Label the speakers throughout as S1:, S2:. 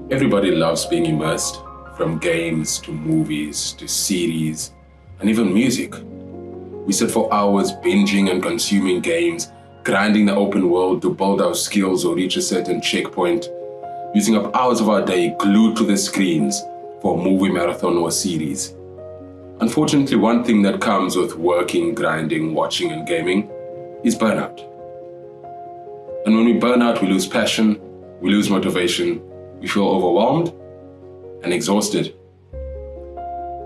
S1: Everybody loves being immersed, from games to movies to series and even music. We sit for hours binging and consuming games, grinding the open world to build our skills or reach a certain checkpoint, using up hours of our day glued to the screens for a movie marathon or series. Unfortunately, one thing that comes with working, grinding, watching and gaming is burnout. And when we burn out, we lose passion, we lose motivation, we feel overwhelmed and exhausted.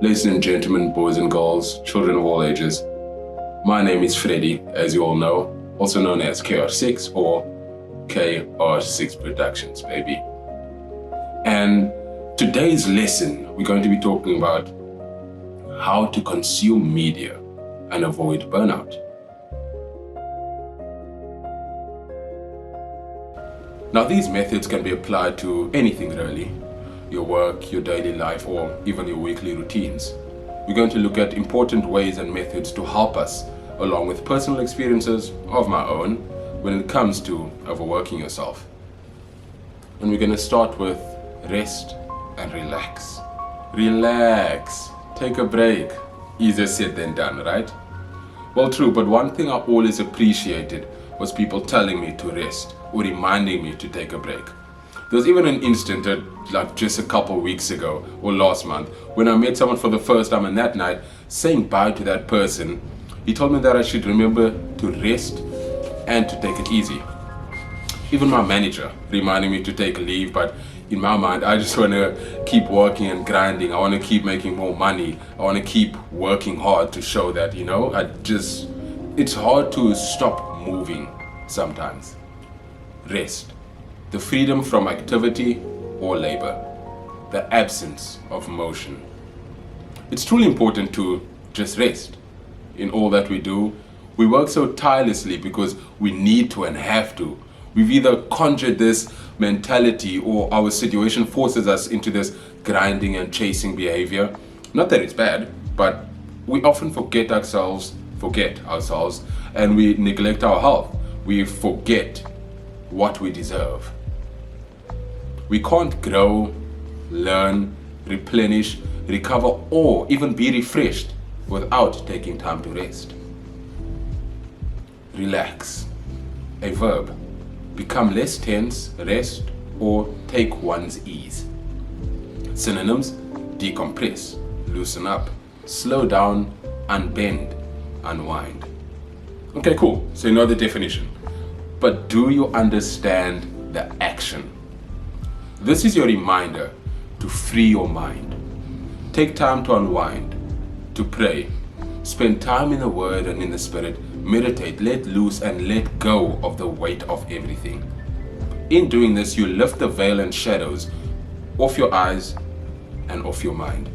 S1: Ladies and gentlemen, boys and girls, children of all ages, my name is Freddy, as you all know, also known as KR6 or KR6 Productions, baby. And today's lesson, we're going to be talking about how to consume media and avoid burnout. Now, these methods can be applied to anything really, your work, your daily life, or even your weekly routines. We're going to look at important ways and methods to help us, along with personal experiences of my own, when it comes to overworking yourself. And we're going to start with rest and relax. Relax, take a break. Easier said than done, right? Well, true, but one thing I always appreciated was people telling me to rest or reminding me to take a break. There was even an instant like just a couple weeks ago or last month when I met someone for the first time, and that night, saying bye to that person, he told me that I should remember to rest and to take it easy. Even my manager reminding me to take a leave, but in my mind, I just want to keep working and grinding. I want to keep making more money. I want to keep working hard to show that, it's hard to stop moving sometimes. Rest, the freedom from activity or labor, the absence of motion. It's truly important to just rest. In all that we do, we work so tirelessly because we need to and have to. We've either conjured this mentality or our situation forces us into this grinding and chasing behavior. Not that it's bad, but we often forget ourselves, and we neglect our health. We forget what we deserve. We can't grow, learn, replenish, recover, or even be refreshed without taking time to rest. Relax, a verb. Become less tense, rest, or take one's ease. Synonyms: decompress, loosen up, slow down, unbend, unwind. Okay, cool. So you know the definition. But do you understand the action? This is your reminder to free your mind. Take time to unwind, to pray. Spend time in the Word and in the Spirit. Meditate, let loose and let go of the weight of everything. In doing this, you lift the veil and shadows off your eyes and off your mind,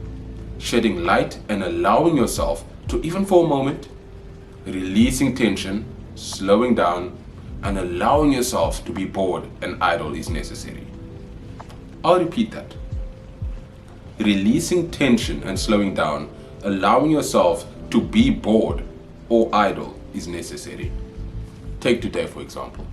S1: shedding light and allowing yourself to, even for a moment, releasing tension, slowing down, and allowing yourself to be bored and idle is necessary. I'll repeat that. Releasing tension and slowing down, allowing yourself to be bored or idle is necessary. Take today, for example.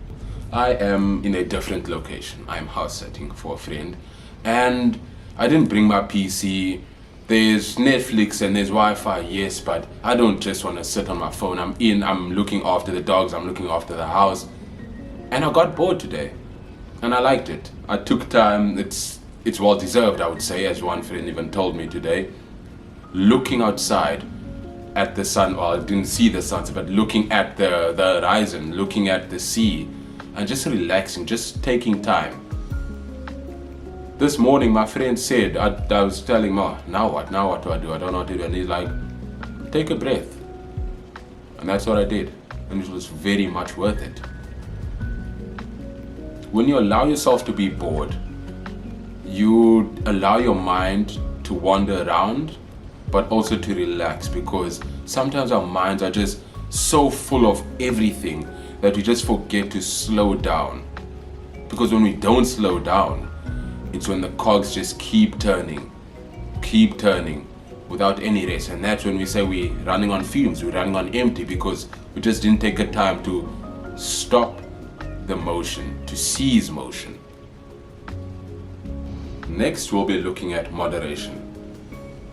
S1: I am in a different location. I'm house sitting for a friend, and I didn't bring my PC. There's Netflix and there's Wi-Fi, yes, but I don't just want to sit on my phone. I'm looking after the dogs, I'm looking after the house. And I got bored today, and I liked it. I took time, it's well deserved, I would say, as one friend even told me today. Looking outside at the sun, well, I didn't see the sunset, but looking at the horizon, looking at the sea, and just relaxing, just taking time. This morning, my friend said, I was telling him, now what do I do? I don't know what to do. And he's like, take a breath. And that's what I did. And it was very much worth it. When you allow yourself to be bored, you allow your mind to wander around, but also to relax, because sometimes our minds are just so full of everything that we just forget to slow down. Because when we don't slow down, it's when the cogs just keep turning without any rest. And that's when we say we're running on fumes, we're running on empty, because we just didn't take the time to stop the motion, to seize motion. Next, we'll be looking at moderation.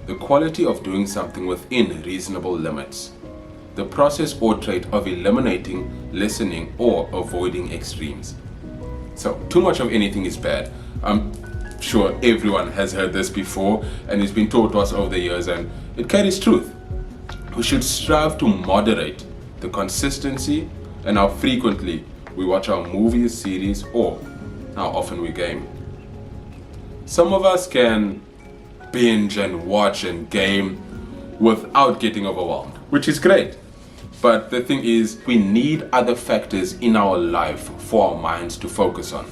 S1: The quality of doing something within reasonable limits. The process or trait of eliminating, lessening, or avoiding extremes. So, too much of anything is bad. I'm sure everyone has heard this before and it's been taught to us over the years, and it carries truth. We should strive to moderate the consistency and how frequently we watch our movies, series, or how often we game. Some of us can binge and watch and game without getting overwhelmed, which is great. But the thing is, we need other factors in our life for our minds to focus on.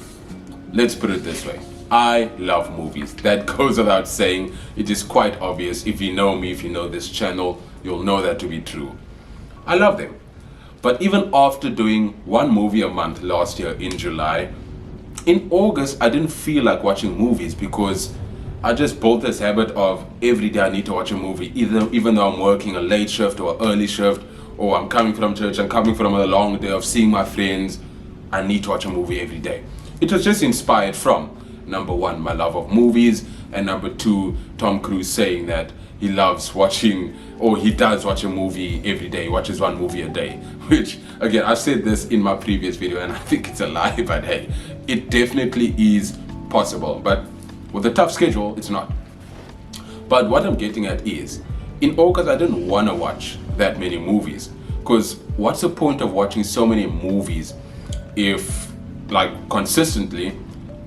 S1: Let's put it this way. I love movies. That goes without saying. It is quite obvious. If you know me, if you know this channel, you'll know that to be true. I love them. But even after doing one movie a month last year in July, in August I didn't feel like watching movies because I just built this habit of every day I need to watch a movie, even though I'm working a late shift or an early shift, or I'm coming from church, I'm coming from a long day of seeing my friends, I need to watch a movie every day. It was just inspired from, number one, my love of movies, and number two, Tom Cruise saying that he loves watching, or he does watch a movie every day, he watches one movie a day. Which, again, I've said this in my previous video and I think it's a lie, but hey, it definitely is possible. But with a tough schedule, it's not. But what I'm getting at is, in August I didn't want to watch that many movies, because what's the point of watching so many movies if, like, consistently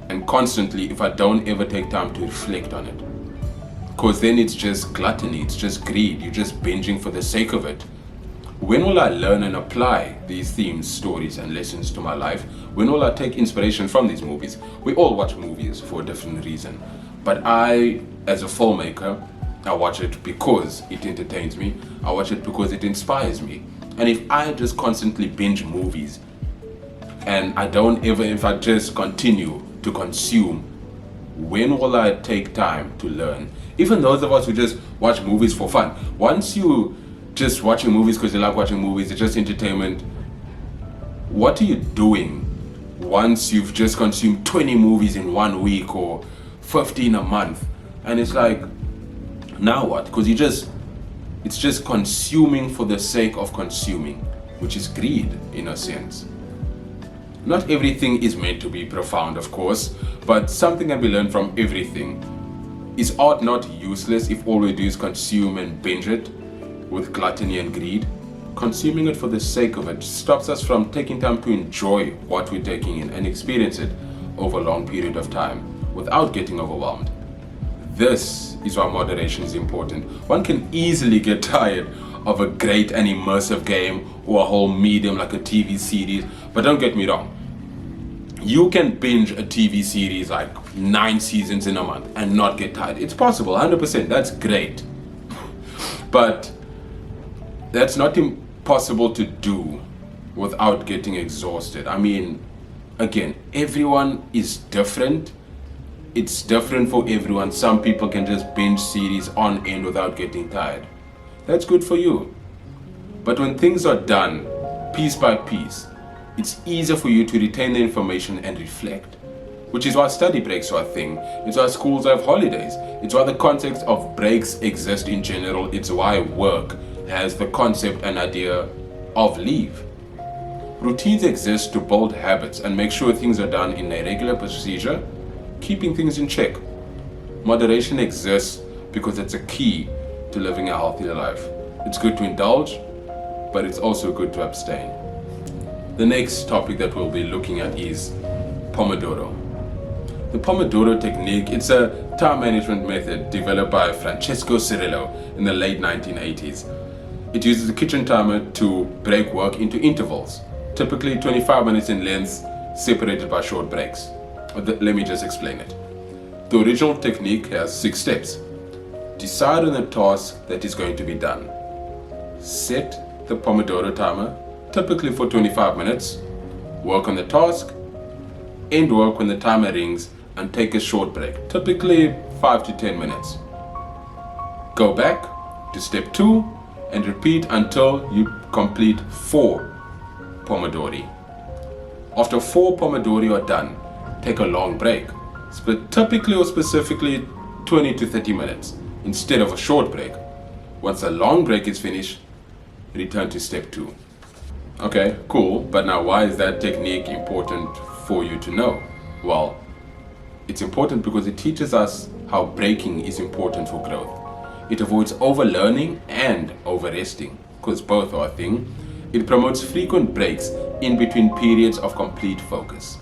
S1: and constantly, if I don't ever take time to reflect on it? Because then it's just gluttony, it's just greed, you're just binging for the sake of it. When will I learn and apply these themes, stories, and lessons to my life? When will I take inspiration from these movies? We all watch movies for a different reason, but I, as a filmmaker, I watch it because it entertains me. I watch it because it inspires me. And if I just constantly binge movies and if I just continue to consume, when will I take time to learn? Even those of us who just watch movies for fun, once you just watching movies because you like watching movies, it's just entertainment, what are you doing once you've just consumed 20 movies in 1 week or 15 a month? And it's like, now what? Because it's just consuming for the sake of consuming, which is greed in a sense. Not everything is meant to be profound, of course, but something can be learned from everything. Is art not useless if all we do is consume and binge it with gluttony and greed? Consuming it for the sake of it stops us from taking time to enjoy what we're taking in and experience it over a long period of time without getting overwhelmed. This is why moderation is important. One can easily get tired of a great and immersive game or a whole medium like a TV series, but don't get me wrong. You can binge a TV series like 9 seasons in a month and not get tired. It's possible, 100%, that's great. But that's not impossible to do without getting exhausted. I mean, again, everyone is different. It's different for everyone. Some people can just binge series on end without getting tired. That's good for you. But when things are done piece by piece, it's easier for you to retain the information and reflect. Which is why study breaks are a thing. It's why schools have holidays. It's why the concept of breaks exist in general. It's why work has the concept and idea of leave. Routines exist to build habits and make sure things are done in a regular procedure, keeping things in check. Moderation exists because it's a key to living a healthier life. It's good to indulge, but it's also good to abstain. The next topic that we'll be looking at is Pomodoro. The Pomodoro Technique, it's a time management method developed by Francesco Cirillo in the late 1980s. It uses a kitchen timer to break work into intervals, typically 25 minutes in length, separated by short breaks. Let me just explain it. The original technique has 6 steps. Decide on the task that is going to be done. Set the Pomodoro timer, typically for 25 minutes. Work on the task. End work when the timer rings and take a short break, typically 5 to 10 minutes. Go back to step 2 and repeat until you complete 4 Pomodori. After 4 Pomodori are done, take a long break. typically or specifically 20 to 30 minutes instead of a short break. Once a long break is finished, return to step 2. Okay, cool, but now why is that technique important for you to know? Well, it's important because it teaches us how breaking is important for growth. It avoids overlearning and overresting, because both are a thing. It promotes frequent breaks in between periods of complete focus.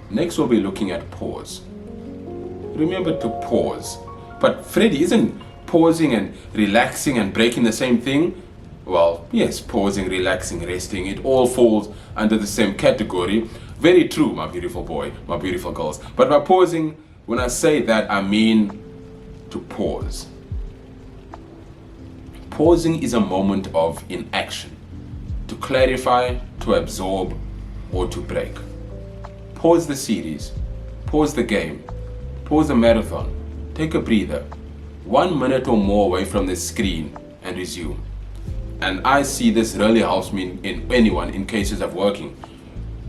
S1: Next, we'll be looking at pause. Remember to pause. But Freddy, isn't pausing and relaxing and breaking the same thing? Well, yes, pausing, relaxing, resting, it all falls under the same category. Very true, my beautiful boy, my beautiful girls. But by pausing, when I say that, I mean to pause. Pausing is a moment of inaction, to clarify, to absorb, or to break. Pause the series, pause the game, pause the marathon, take a breather, 1 minute or more away from the screen and resume. And I see this really helps me in anyone in cases of working,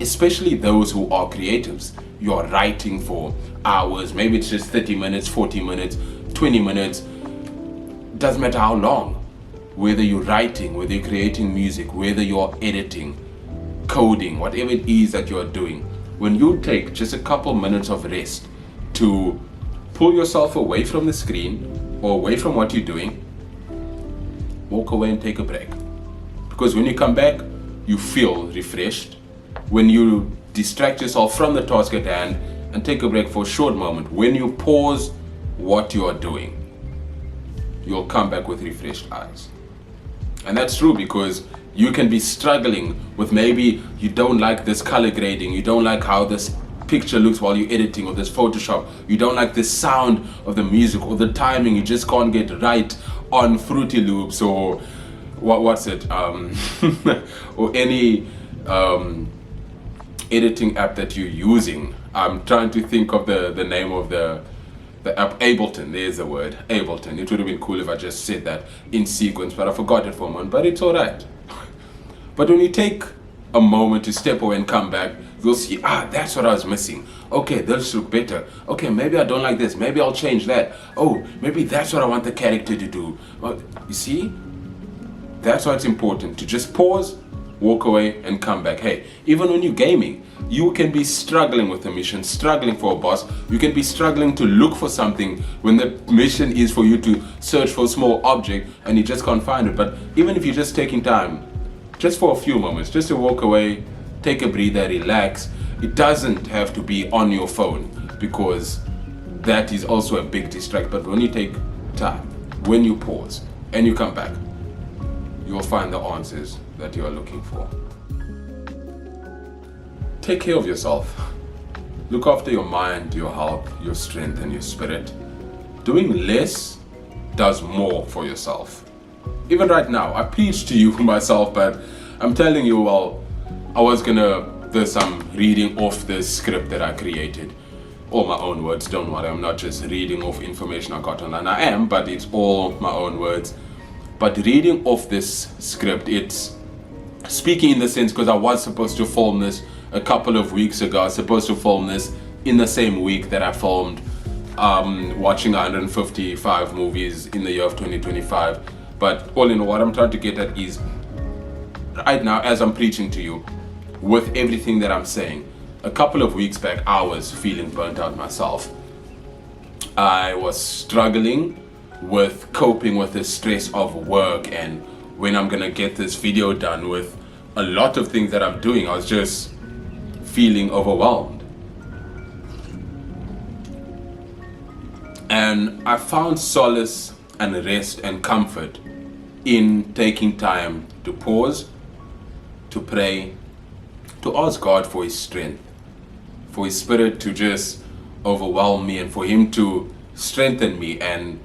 S1: especially those who are creatives. You are writing for hours, maybe it's just 30 minutes, 40 minutes, 20 minutes, doesn't matter how long. Whether you're writing, whether you're creating music, whether you're editing, coding, whatever it is that you're doing, when you take just a couple minutes of rest to pull yourself away from the screen or away from what you're doing, walk away and take a break. Because when you come back, you feel refreshed. When you distract yourself from the task at hand and take a break for a short moment, when you pause what you are doing, you'll come back with refreshed eyes. And that's true because you can be struggling with maybe you don't like this color grading, you don't like how this picture looks while you're editing, or this Photoshop, you don't like the sound of the music or the timing, you just can't get right on Fruity Loops or what's it or any editing app that you're using. I'm trying to think of the name of the app. Ableton, there's the word, Ableton. It would have been cool if I just said that in sequence, but I forgot it for a moment, but it's alright. But when you take a moment to step away and come back, you'll see, that's what I was missing. Okay, this look better. Okay, maybe I don't like this. Maybe I'll change that. Oh, maybe that's what I want the character to do. Well, you see, that's why it's important to just pause, walk away, and come back. Hey, even when you're gaming, you can be struggling with a mission, struggling for a boss. You can be struggling to look for something when the mission is for you to search for a small object and you just can't find it. But even if you're just taking time, just for a few moments, just to walk away, take a breather, relax. It doesn't have to be on your phone because that is also a big distract. But when you take time, when you pause and you come back, you'll find the answers that you are looking for. Take care of yourself. Look after your mind, your health, your strength, and your spirit. Doing less does more for yourself. Even right now, I preach to you myself, but I'm telling you, well, I'm reading off the script that I created. All my own words, don't worry, I'm not just reading off information I got online. I am, but it's all my own words. But reading off this script, it's speaking in the sense, because I was supposed to film this a couple of weeks ago. I was supposed to film this in the same week that I filmed watching 155 movies in the year of 2025. But all in all, what I'm trying to get at is, right now, as I'm preaching to you, with everything that I'm saying, a couple of weeks back, I was feeling burnt out myself. I was struggling with coping with the stress of work and when I'm gonna get this video done, with a lot of things that I'm doing. I was just feeling overwhelmed. And I found solace and rest and comfort in taking time to pause, to pray, to ask God for His strength, for His Spirit to just overwhelm me, and for Him to strengthen me, and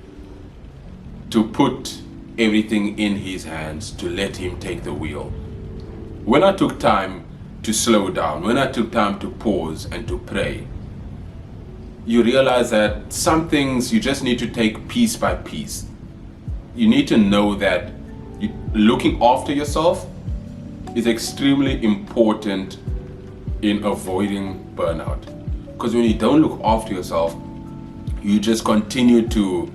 S1: to put everything in His hands, to let Him take the wheel. When I took time to slow down, when I took time to pause and to pray, you realize that some things you just need to take piece by piece. You need to know that looking after yourself is extremely important in avoiding burnout. Because when you don't look after yourself, you just continue to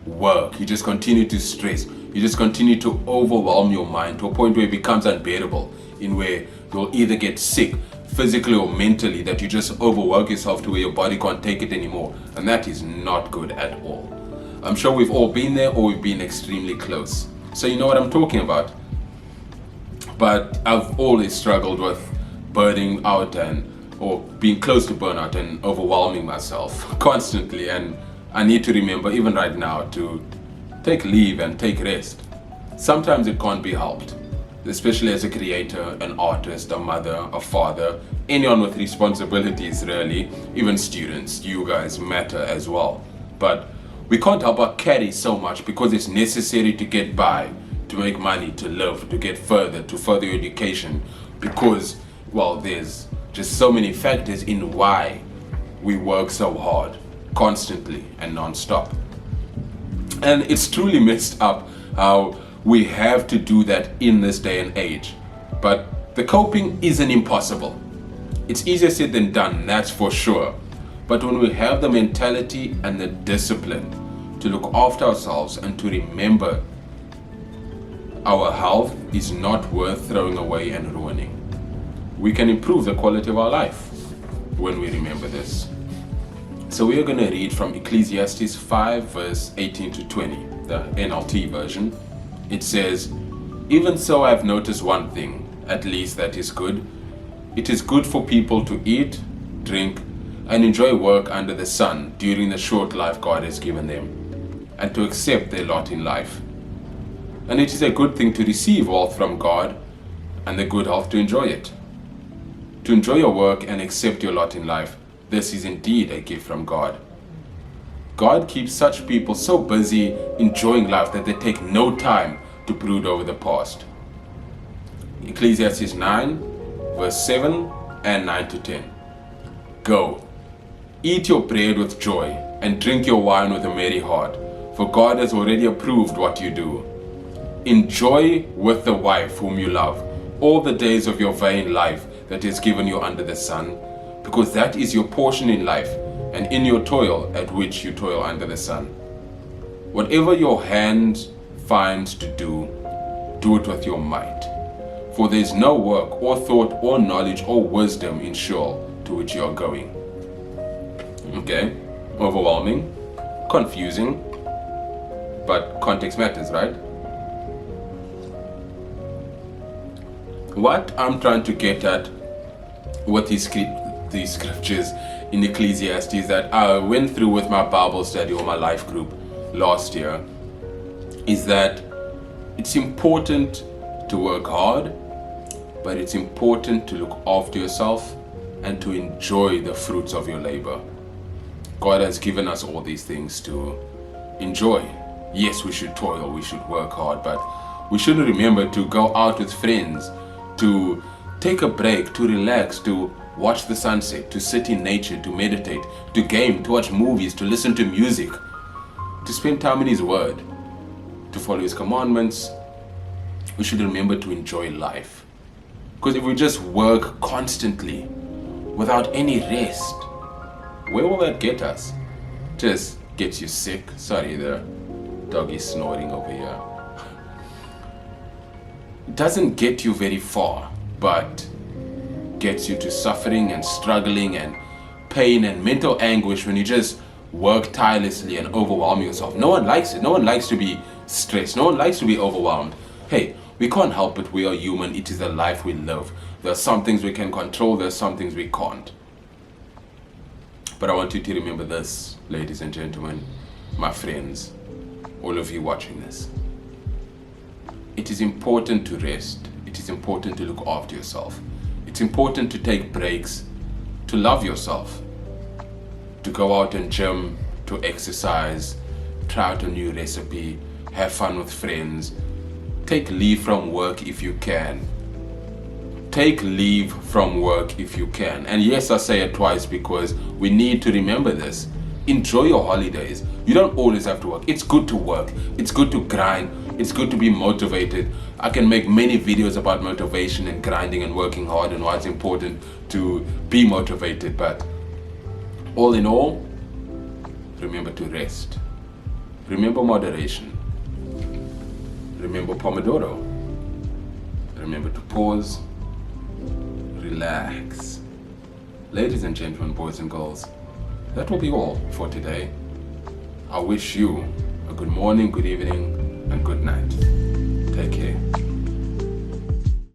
S1: work, you just continue to stress, you just continue to overwhelm your mind to a point where it becomes unbearable, in where you'll either get sick physically or mentally, that you just overwork yourself to where your body can't take it anymore, and that is not good at all. I'm sure we've all been there, or we've been extremely close, so you know what I'm talking about. But I've always struggled with burning out or being close to burnout and overwhelming myself constantly, and I need to remember even right now to take leave and take rest. Sometimes it can't be helped, especially as a creator, an artist, a mother, a father, anyone with responsibilities really, even students, you guys matter as well. But we can't help but carry so much because it's necessary to get by, to make money, to live, to get further, to further your education, because, well, there's just so many factors in why we work so hard, constantly and non-stop. And it's truly messed up how we have to do that in this day and age. But the coping isn't impossible. It's easier said than done, that's for sure. But when we have the mentality and the discipline to look after ourselves and to remember our health is not worth throwing away and ruining, we can improve the quality of our life when we remember this. So we are going to read from Ecclesiastes 5 verse 18 to 20, the NLT version. It says, "Even so I have noticed one thing, at least that is good. It is good for people to eat, drink, and enjoy work under the sun during the short life God has given them, and to accept their lot in life. And it is a good thing to receive wealth from God, and the good health to enjoy it. To enjoy your work and accept your lot in life, this is indeed a gift from God. God keeps such people so busy enjoying life that they take no time to brood over the past." Ecclesiastes 9 verse 7 and 9 to 10. "Go, eat your bread with joy and drink your wine with a merry heart, for God has already approved what you do. Enjoy with the wife whom you love all the days of your vain life that is given you under the sun, because that is your portion in life, and in your toil at which you toil under the sun. Whatever your hand finds to do, do it with your might. For there is no work or thought or knowledge or wisdom in Sheol to which you are going." Okay, overwhelming, confusing, but context matters, right? What I'm trying to get at with these scriptures in Ecclesiastes that I went through with my Bible study or my life group last year is that it's important to work hard, but it's important to look after yourself and to enjoy the fruits of your labor. God has given us all these things to enjoy. Yes, we should toil, we should work hard, but we should remember to go out with friends, to take a break, to relax, to watch the sunset, to sit in nature, to meditate, to game, to watch movies, to listen to music, to spend time in His Word, to follow His commandments. We should remember to enjoy life. Because if we just work constantly without any rest, where will that get us? Just gets you sick. Sorry, the dog is snoring over here. It doesn't get you very far, but gets you to suffering and struggling and pain and mental anguish when you just work tirelessly and overwhelm yourself. No one likes it. No one likes to be stressed. No one likes to be overwhelmed. Hey, we can't help it. We are human. It is the life we live. There are some things we can control. There are some things we can't. But I want you to remember this, ladies and gentlemen, my friends, all of you watching this. It is important to rest. It is important to look after yourself. It's important to take breaks, to love yourself, to go out and gym, to exercise, try out a new recipe, have fun with friends, take leave from work if you can. Take leave from work if you can. And yes, I say it twice because we need to remember this. Enjoy your holidays. You don't always have to work. It's good to work. It's good to grind. It's good to be motivated. I can make many videos about motivation and grinding and working hard and why it's important to be motivated. But All in all, remember to rest. Remember moderation. Remember Pomodoro. Remember to pause. Relax. Ladies and gentlemen, boys and girls, that will be all for today. I wish you a good morning, good evening, and good night. Take care.